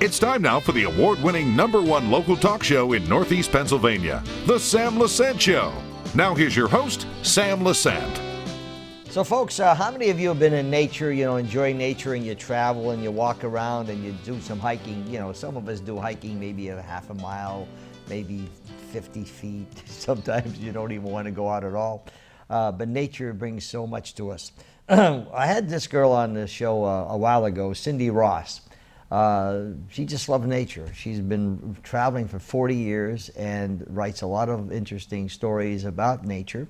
It's time now for the award-winning #1 local talk show in Northeast Pennsylvania, The Sam Lesante Show. Now here's your host, Sam Lesante. So folks, how many of you have been in nature, enjoy nature, and you travel and you walk around and you do some hiking? Some of us do hiking maybe a half a mile, maybe 50 feet. Sometimes you don't even want to go out at all. But nature brings so much to us. I had this girl on the show a while ago, Cindy Ross. She just loves nature. She's been traveling for 40 years and writes a lot of interesting stories about nature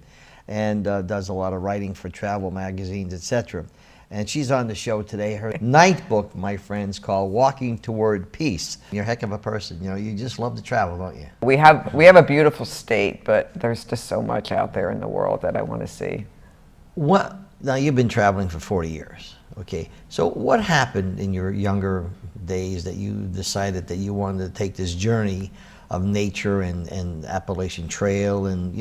and does a lot of writing for travel magazines, etc. And she's on the show today. Her 9th book, my friends, called Walking Toward Peace. You're a heck of a person. You just love to travel, don't you? We have a beautiful state, but there's just so much out there in the world that I want to see. Now, you've been traveling for 40 years. Okay, so what happened in your younger days that you decided that you wanted to take this journey of nature and Appalachian Trail and,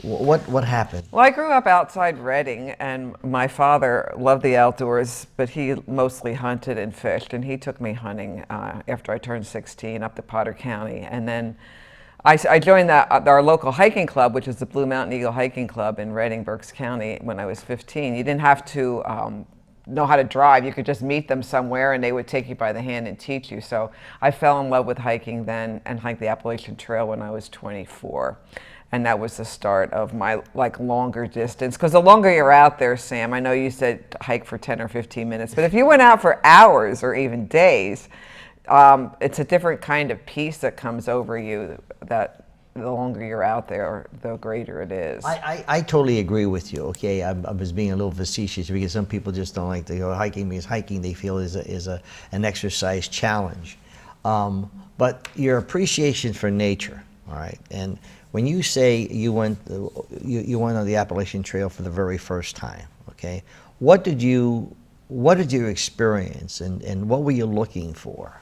what happened? Well, I grew up outside Reading, and my father loved the outdoors, but he mostly hunted and fished, and he took me hunting after I turned 16 up to Potter County. And then I joined our local hiking club, which is the Blue Mountain Eagle Hiking Club in Reading, Berks County, when I was 15. You didn't have to know how to drive. You could just meet them somewhere and they would take you by the hand and teach you. So I fell in love with hiking then and hiked the Appalachian Trail when I was 24. And that was the start of my longer distance. Because the longer you're out there, Sam, I know you said hike for 10 or 15 minutes, but if you went out for hours or even days, it's a different kind of peace that comes over you that the longer you're out there, the greater it is. I totally agree with you. Okay, I was being a little facetious because some people just don't like to go hiking because hiking they feel is an exercise challenge. But your appreciation for nature, all right, and when you say you went on the Appalachian Trail for the very first time, okay, what did you experience and what were you looking for?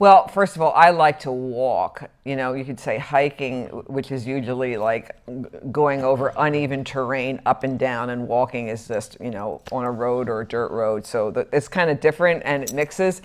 Well, first of all, I like to walk. You could say hiking, which is usually like going over uneven terrain up and down, and walking is just, on a road or a dirt road. So it's kind of different and it mixes.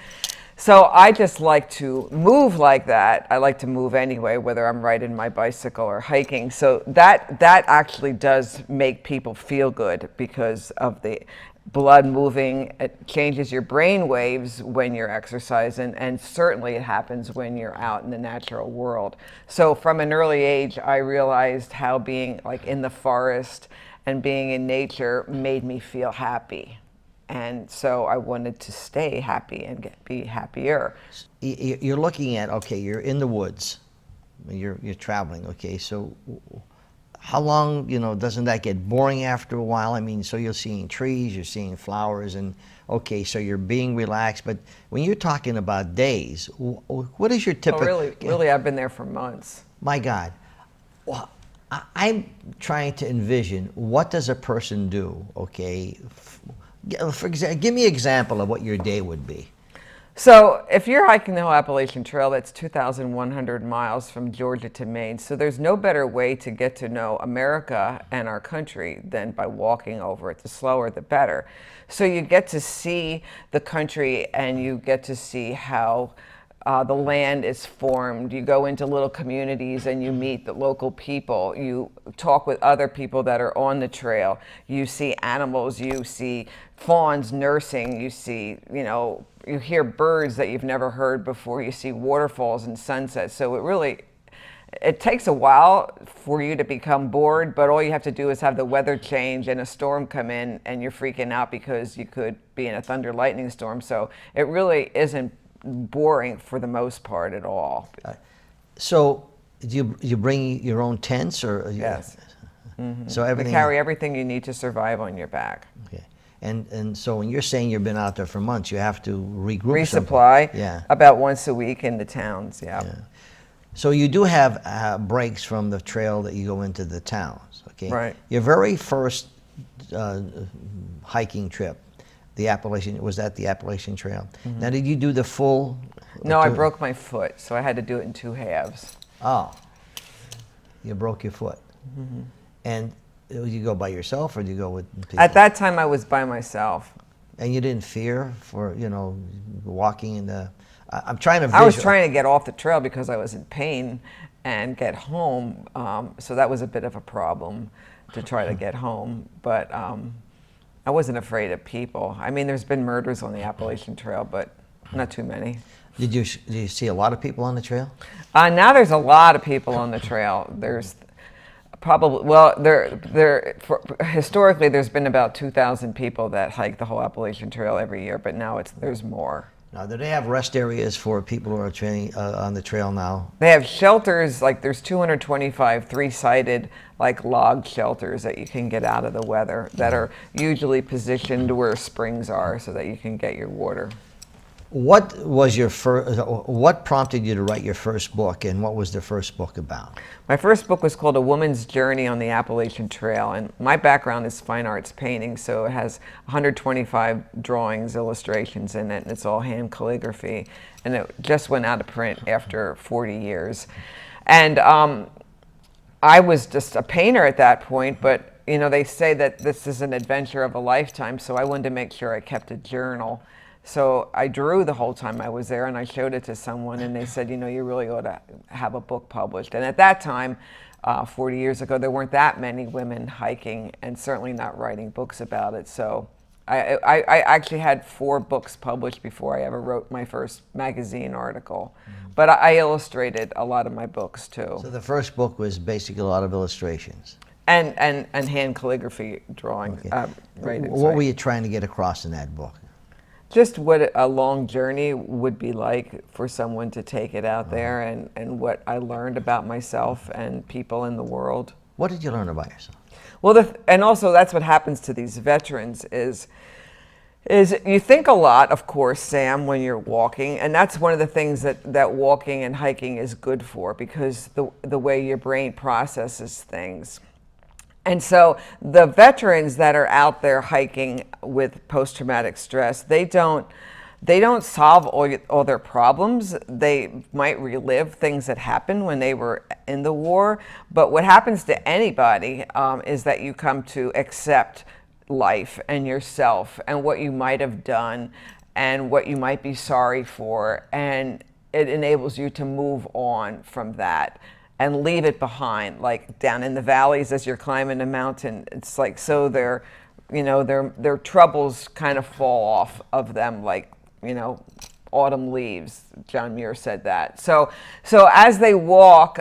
So I just like to move like that. I like to move anyway, whether I'm riding my bicycle or hiking. So that actually does make people feel good because of the blood moving. It changes your brain waves when you're exercising, and certainly it happens when you're out in the natural world. So from an early age, I realized how being in the forest and being in nature made me feel happy. And so I wanted to stay happy and be happier. You're looking at, okay, you're in the woods, you're traveling, okay, so how long, doesn't that get boring after a while? I mean, so you're seeing trees, you're seeing flowers, and okay, so you're being relaxed, but when you're talking about days, what is your typical... Oh, really, I've been there for months. My God. Well, I'm trying to envision, what does a person do, okay? For example, give me an example of what your day would be. So if you're hiking the whole Appalachian Trail, that's 2,100 miles from Georgia to Maine. So there's no better way to get to know America and our country than by walking over it. The slower, the better. So you get to see the country and you get to see how the land is formed. You go into little communities and you meet the local people. You talk with other people that are on the trail. You see animals, you see fawns nursing, you see, you hear birds that you've never heard before. You see waterfalls and sunsets. So it takes a while for you to become bored, but all you have to do is have the weather change and a storm come in and you're freaking out because you could be in a thunder lightning storm. So it really isn't boring for the most part at all. So do you bring your own tents or? Yes. Mm-hmm. So everything. You carry everything you need to survive on your back. Okay. And so when you're saying you've been out there for months, you have to regroup. Resupply. Yeah. About once a week in the towns. Yeah. So you do have breaks from the trail that you go into the towns. Okay. Right. Your very first hiking trip, was that the Appalachian Trail? Mm-hmm. Now, did you do the full? No, I broke my foot, so I had to do it in 2 halves. Oh, you broke your foot. Mm-hmm. And You go by yourself, or do you go with people? At that time, I was by myself. And you didn't fear for, walking in the... I'm trying to I was trying to get off the trail because I was in pain and get home. So that was a bit of a problem to try to get home. But I wasn't afraid of people. I mean, there's been murders on the Appalachian Trail, but not too many. Did you see a lot of people on the trail? Now there's a lot of people on the trail. There's probably, well, historically there's been about 2,000 people that hike the whole Appalachian Trail every year, but now there's more. Now, do they have rest areas for people who are training on the trail now? They have shelters, like there's 225 three-sided like log shelters that you can get out of the weather that are usually positioned where springs are so that you can get your water. What was what prompted you to write your first book, and what was the first book about? My first book was called A Woman's Journey on the Appalachian Trail, and my background is fine arts painting, so it has 125 drawings, illustrations in it, and it's all hand calligraphy, and it just went out of print after 40 years. And I was just a painter at that point, but they say that this is an adventure of a lifetime, so I wanted to make sure I kept a journal. So I drew the whole time I was there, and I showed it to someone, and they said, you really ought to have a book published. And at that time, 40 years ago, there weren't that many women hiking, and certainly not writing books about it. So I actually had 4 books published before I ever wrote my first magazine article. But I illustrated a lot of my books too. So the first book was basically a lot of illustrations. And hand calligraphy drawing. Okay. What were you trying to get across in that book? Just what a long journey would be like for someone to take it out there, and what I learned about myself and people in the world. What did you learn about yourself? Well, and also that's what happens to these veterans is you think a lot, of course, Sam, when you're walking, and that's one of the things that walking and hiking is good for, because the way your brain processes things. And so the veterans that are out there hiking with post-traumatic stress, they don't solve all their problems. They might relive things that happened when they were in the war. But what happens to anybody is that you come to accept life and yourself and what you might have done and what you might be sorry for. And it enables you to move on from that and leave it behind, like down in the valleys as you're climbing a mountain. It's like, so their troubles kind of fall off of them, like, autumn leaves. John Muir said that. So as they walk,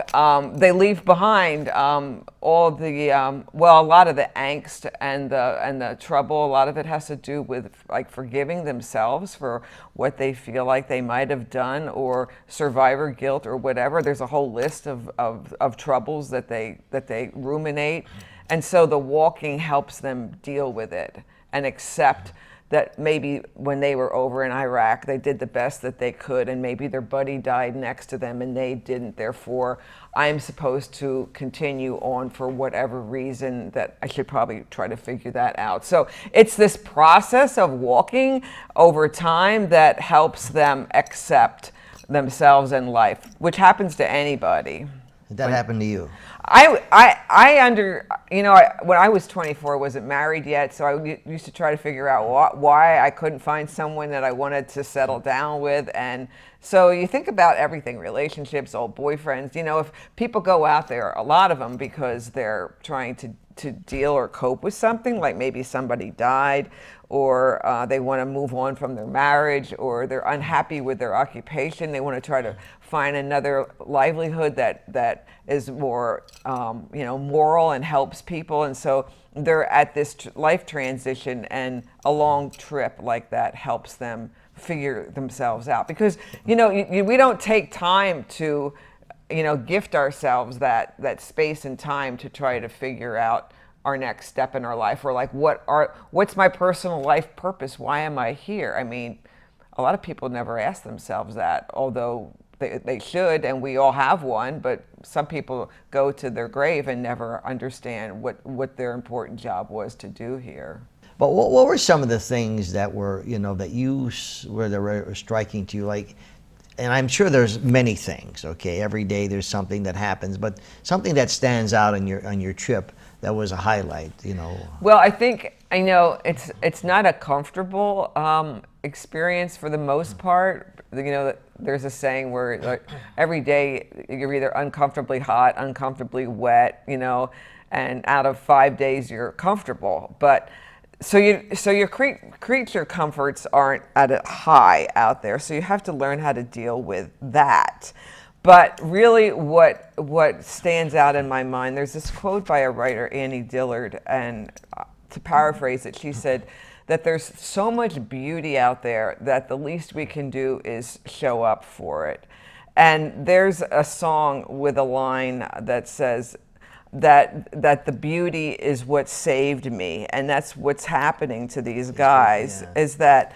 they leave behind all the a lot of the angst and the trouble. A lot of it has to do with like forgiving themselves for what they feel like they might have done, or survivor guilt, or whatever. There's a whole list of troubles that they ruminate, and so the walking helps them deal with it and accept that maybe when they were over in Iraq, they did the best that they could, and maybe their buddy died next to them and they didn't. Therefore, I'm supposed to continue on for whatever reason that I should probably try to figure that out. So it's this process of walking over time that helps them accept themselves and life, which happens to anybody. Did that happen to you? When I was 24, I wasn't married yet, so I used to try to figure out why I couldn't find someone that I wanted to settle down with. And so you think about everything, relationships, old boyfriends. If people go out there, a lot of them, because they're trying to deal or cope with something, like maybe somebody died, or they want to move on from their marriage, or they're unhappy with their occupation. They want to try to find another livelihood that is more moral and helps people. And so they're at this life transition, and a long trip like that helps them figure themselves out, because we don't take time to gift ourselves that space and time to try to figure out our next step in our life. We're like, what's my personal life purpose? Why am I here? I mean, a lot of people never ask themselves that, although they should, and we all have one, but some people go to their grave and never understand what their important job was to do here. But what were some of the things that were, that were striking to you? Like, and I'm sure there's many things, okay? Every day there's something that happens, but something that stands out on your trip that was a highlight, Well, I think it's not a comfortable experience for the most part. There's a saying where like, every day you're either uncomfortably hot, uncomfortably wet, and out of 5 days you're comfortable. But so your creature comforts aren't at a high out there. So you have to learn how to deal with that. But really what stands out in my mind, there's this quote by a writer, Annie Dillard, and to paraphrase it, she said that there's so much beauty out there that the least we can do is show up for it. And there's a song with a line that says that the beauty is what saved me, and that's what's happening to these guys, is that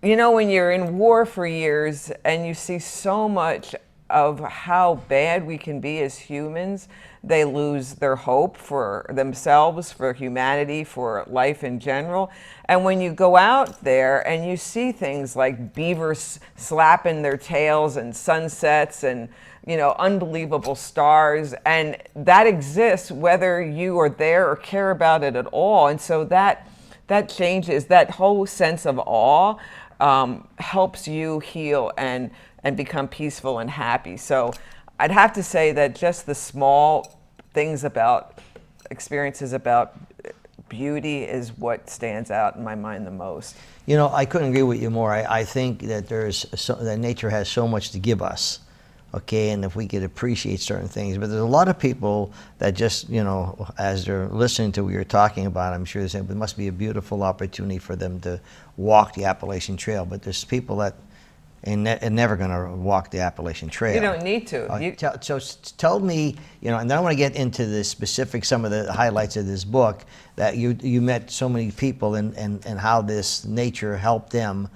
when you're in war for years and you see so much of how bad we can be as humans, they lose their hope for themselves, for humanity, for life in general. And when you go out there and you see things like beavers slapping their tails and sunsets and unbelievable stars, and that exists whether you are there or care about it at all. And so that changes, that whole sense of awe helps you heal and become peaceful and happy. So I'd have to say that just the small things about experiences about beauty is what stands out in my mind the most. I couldn't agree with you more. I think that that nature has so much to give us, okay, and if we could appreciate certain things. But there's a lot of people that just, as they're listening to what you're talking about, I'm sure it must be a beautiful opportunity for them to walk the Appalachian Trail. But there's people that are never going to walk the Appalachian Trail. You don't need to. So tell me, and then I want to get into the specifics, some of the highlights of this book, that you met so many people and how this nature helped them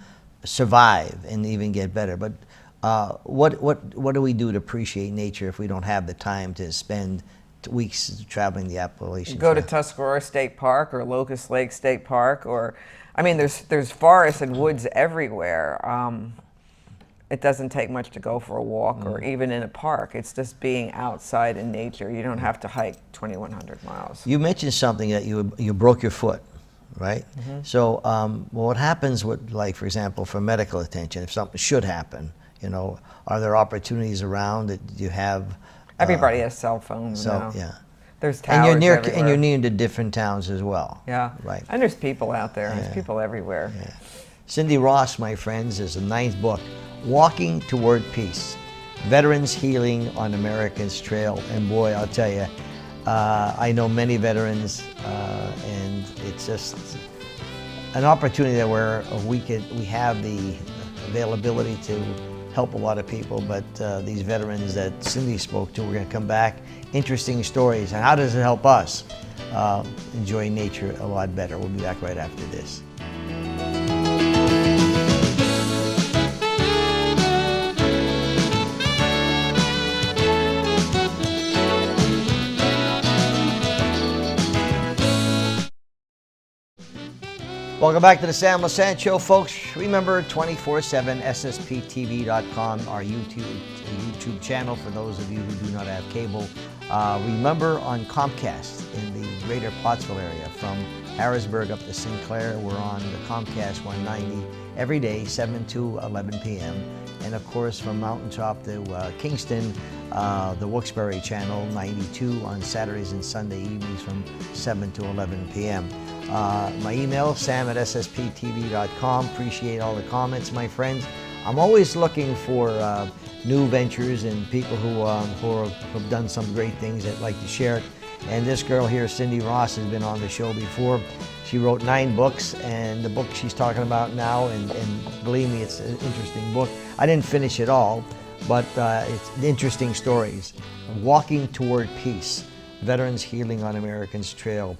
survive and even get better. But what do we do to appreciate nature if we don't have the time to spend weeks traveling the Appalachian Go Trail? to Tuscarora State Park or Locust Lake State Park, or there's forests and woods everywhere. It doesn't take much to go for a walk or even in a park. It's just being outside in nature. You don't have to hike 2,100 miles. You mentioned something that you broke your foot, right? Mm-hmm. So what happens with, like, for example, for medical attention, if something should happen, are there opportunities around that you have? Everybody has cell phones now. Yeah. There's towers everywhere. And you're near to different towns as well. Yeah. Right. And there's people out there. There's people everywhere. Yeah. Cindy Ross, my friends, is the 9th book, Walking Toward Peace, Veterans Healing on America's Trail. And boy, I'll tell you, I know many veterans, and it's just an opportunity that where we have the availability to help a lot of people. But these veterans that Cindy spoke to, we're going to come back. Interesting stories. And how does it help us enjoy nature a lot better? We'll be back right after this. Welcome back to the Sam Lesante Show, folks. Remember, 24/7 SSPTV.com, our YouTube channel for those of you who do not have cable. Remember, on Comcast in the greater Pottsville area, from Harrisburg up to Sinclair, we're on the Comcast 190 every day, 7 to 11 p.m. And of course, from Mountaintop to Kingston, the Wilkes-Barre channel 92 on Saturdays and Sunday evenings from 7 to 11 p.m. My email, sam@ssptv.com. Appreciate all the comments, my friends. I'm always looking for new ventures and people who have done some great things that like to share it. And this girl here, Cindy Ross, has been on the show before. She wrote 9 books, and the book she's talking about now, and believe me, it's an interesting book. I didn't finish it all, but it's interesting stories. Walking Toward Peace, Veterans Healing on America's Trail.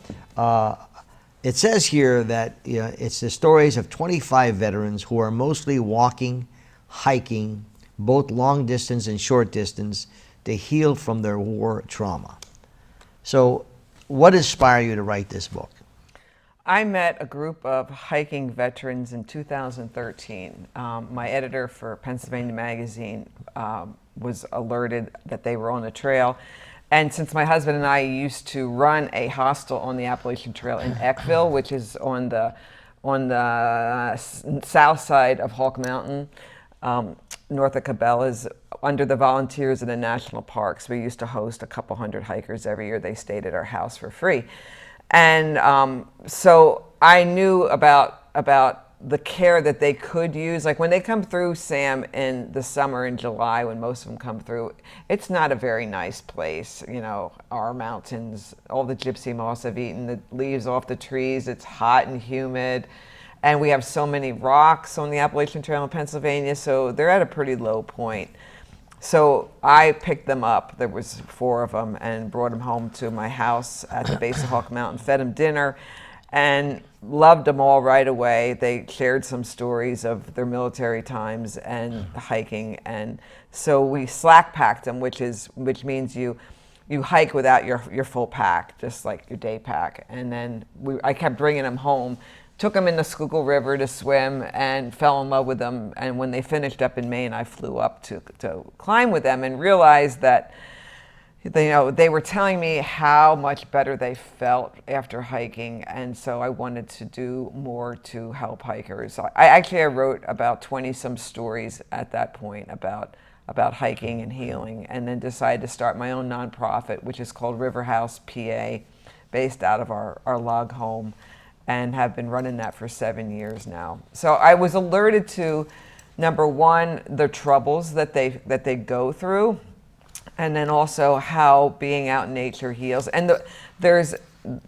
It says here that it's the stories of 25 veterans who are mostly walking, hiking, both long distance and short distance, to heal from their war trauma. So what inspired you to write this book? I met a group of hiking veterans in 2013. My editor for Pennsylvania Magazine was alerted that they were on the trail. And since my husband and I used to run a hostel on the Appalachian Trail in Eckville, which is on the south side of Hawk Mountain, north of Cabela's, under the volunteers of the national parks, we used to host a couple hundred hikers every year. They stayed at our house for free. And so I knew about the care that they could use. Like when they come through, Sam, in the summer in July, when most of them come through, it's not a very nice place. You know, our mountains, all the gypsy moths have eaten the leaves off the trees. It's hot and humid. And we have so many rocks on the Appalachian Trail in Pennsylvania, so they're at a pretty low point. So I picked them up, there was 4 of them, and brought them home to my house at the base of Hawk Mountain, fed them dinner, and loved them all right away. They shared some stories of their military times and hiking, and so we slack packed them, which means you hike without your full pack, just like your day pack. And then I kept bringing them home. Took them in the Schuylkill River to swim and fell in love with them. And when they finished up in Maine, I flew up to climb with them and realized that they were telling me how much better they felt after hiking. And so I wanted to do more to help hikers. I wrote about 20 some stories at that point about hiking and healing, and then decided to start my own nonprofit, which is called River House PA, based out of our log home, and have been running that for 7 years now. So I was alerted to, number one, the troubles that they go through, and then also how being out in nature heals. And there's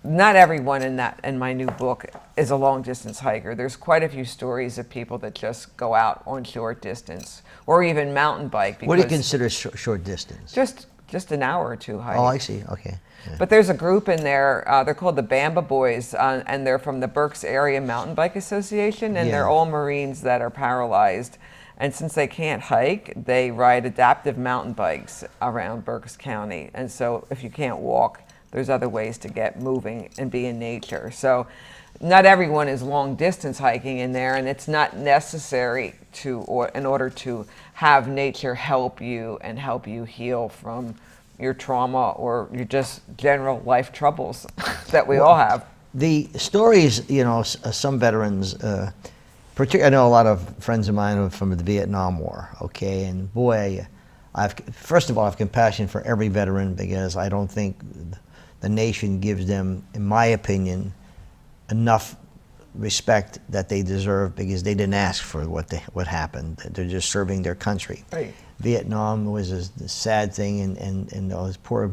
not everyone in my new book is a long distance hiker. There's quite a few stories of people that just go out on short distance or even mountain bike. What do you consider short distance? Just an hour or two hike. Oh, I see. Okay. Yeah. But there's a group in there, they're called the Bamba Boys, and they're from the Berks Area Mountain Bike Association, and they're all Marines that are paralyzed. And since they can't hike, they ride adaptive mountain bikes around Berks County. And so if you can't walk, there's other ways to get moving and be in nature. So not everyone is long distance hiking in there, and it's not necessary in order to have nature help you and help you heal from your trauma or your just general life troubles that we all have. The stories, some veterans, particularly, I know a lot of friends of mine are from the Vietnam War, okay, and boy, first of all, I have compassion for every veteran, because I don't think the nation gives them, in my opinion, enough respect that they deserve, because they didn't ask for what happened. They're just serving their country. Right. Vietnam was a sad thing, and those poor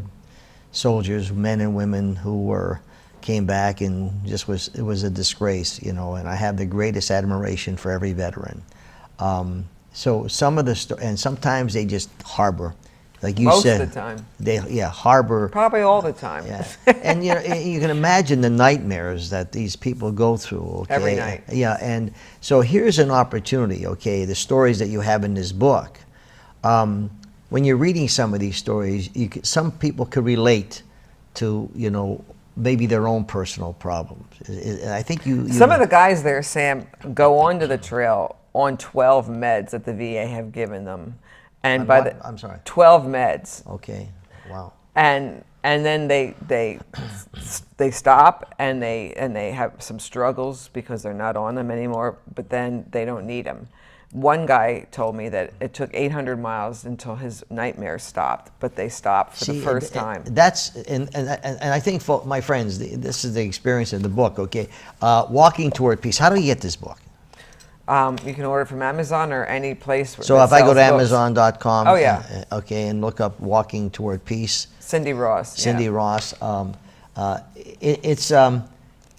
soldiers, men and women who came back, and it was a disgrace, and I have the greatest admiration for every veteran. So some of the and sometimes they just harbor, like you said. Most of the time. They harbor. Probably all the time. Yeah, and you can imagine the nightmares that these people go through. Okay? Every night. Yeah, and so here's an opportunity. Okay, the stories that you have in this book. When you're reading some of these stories, some people could relate to maybe their own personal problems. I think some of the guys there, Sam, go onto the trail on 12 meds that the VA have given them, and I'm sorry, 12 meds. Okay, wow. And then they stop and they have some struggles because they're not on them anymore, but then they don't need them. One guy told me that it took 800 miles until his nightmares stopped, but they stopped for the first time. That's and I think, for my friends, this is the experience of the book. Okay, Walking Toward Peace. How do you get this book? You can order from Amazon or any place. So if I go to Amazon.com, oh yeah, okay, and look up Walking Toward Peace, Cindy Ross. Cindy Ross. It's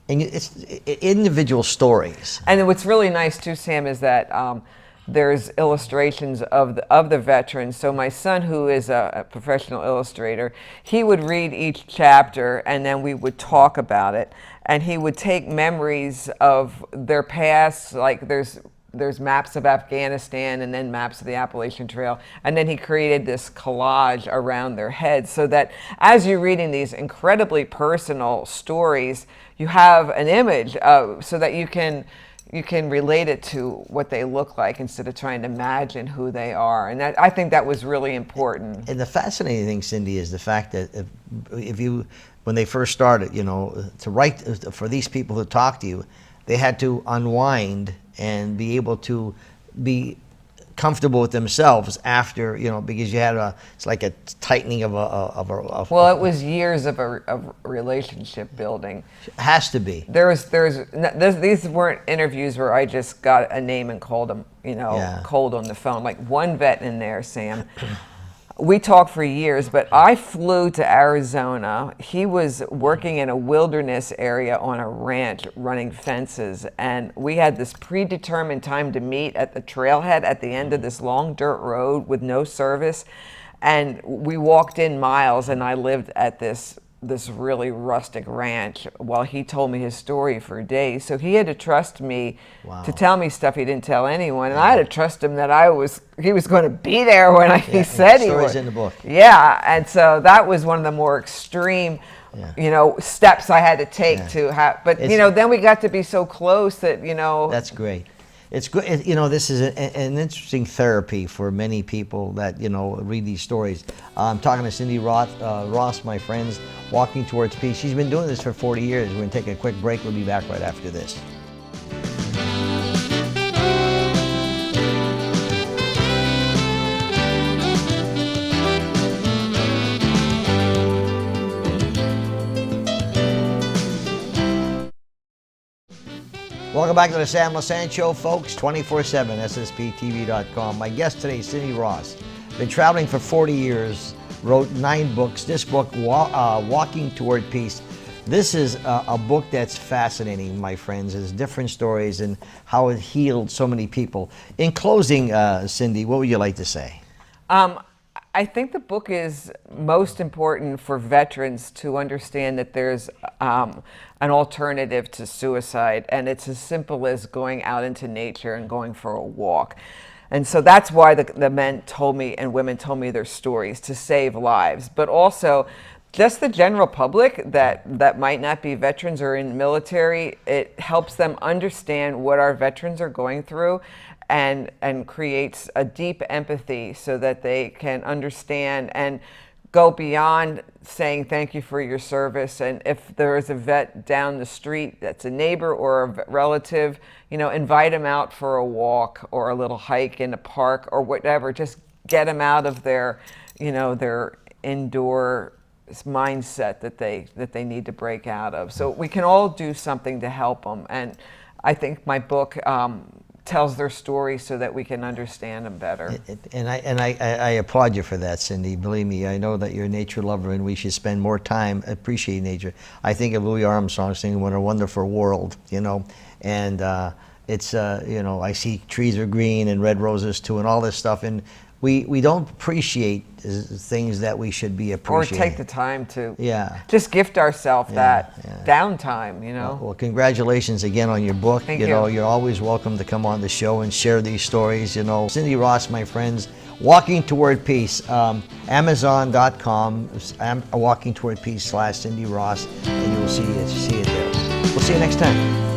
individual stories. And what's really nice too, Sam, is that there's illustrations of the veterans. So my son, who is a professional illustrator, he would read each chapter, and then we would talk about it. And he would take memories of their past, like there's maps of Afghanistan and then maps of the Appalachian Trail. And then he created this collage around their heads, so that as you're reading these incredibly personal stories, you have an image so that you can you can relate it to what they look like instead of trying to imagine who they are. And I think that was really important. And the fascinating thing, Cindy, is the fact that if you, when they first started, you know, to write for these people who talk to you, they had to unwind and be able to be comfortable with themselves after, you know, because you had it's like a tightening of a well, it was years of relationship building. Has to be. These weren't interviews where I just got a name and called them, you know, cold on the phone. Like one vet in there, Sam, we talked for years, but I flew to Arizona. He was working in a wilderness area on a ranch running fences, and we had this predetermined time to meet at the trailhead at the end of this long dirt road with no service. And we walked in miles, and I lived at this really rustic ranch while he told me his story for days. So he had to trust me to tell me stuff he didn't tell anyone, and I had to trust him that he was going to be there when he said he would. Stories in the book. Yeah, and so that was one of the more extreme, you know, steps I had to take to have. But you know, then we got to be so close that, you know. That's great. It's good. You know, this is an interesting therapy for many people that, you know, read these stories. I'm talking to Cindy Ross, my friends, Walking Towards Peace. She's been doing this for 40 years. We're going to take a quick break. We'll be back right after this. Welcome back to the Sam Lesante Show, folks. 24/7, SSPTV.com. My guest today, Cindy Ross. Been traveling for 40 years, wrote 9 books. This book, Walking Toward Peace. This is a book that's fascinating, my friends. There's different stories and how it healed so many people. In closing, Cindy, what would you like to say? I think the book is most important for veterans to understand that there's an alternative to suicide, and it's as simple as going out into nature and going for a walk. And so that's why the men told me and women told me their stories, to save lives. But also, just the general public that might not be veterans or in the military, it helps them understand what our veterans are going through, and creates a deep empathy so that they can understand and go beyond saying thank you for your service. And if there is a vet down the street that's a neighbor or a relative, you know, invite them out for a walk or a little hike in a park or whatever. Just get them out of their, you know, their indoor mindset that they need to break out of. So we can all do something to help them. And I think my book tells their story so that we can understand them better. And I applaud you for that, Cindy. Believe me, I know that you're a nature lover, and we should spend more time appreciating nature. I think of Louis Armstrong singing "What a Wonderful World," you know, and it's you know, I see trees are green and red roses too, and all this stuff, and we don't appreciate things that we should be appreciating. Or take the time to just gift ourselves that downtime, you know. Well, congratulations again on your book. Thank you know, you're always welcome to come on the show and share these stories, you know. Cindy Ross, my friends, Walking Toward Peace, Amazon.com, Walking Toward Peace /Cindy Ross, and you'll see it there. We'll see you next time.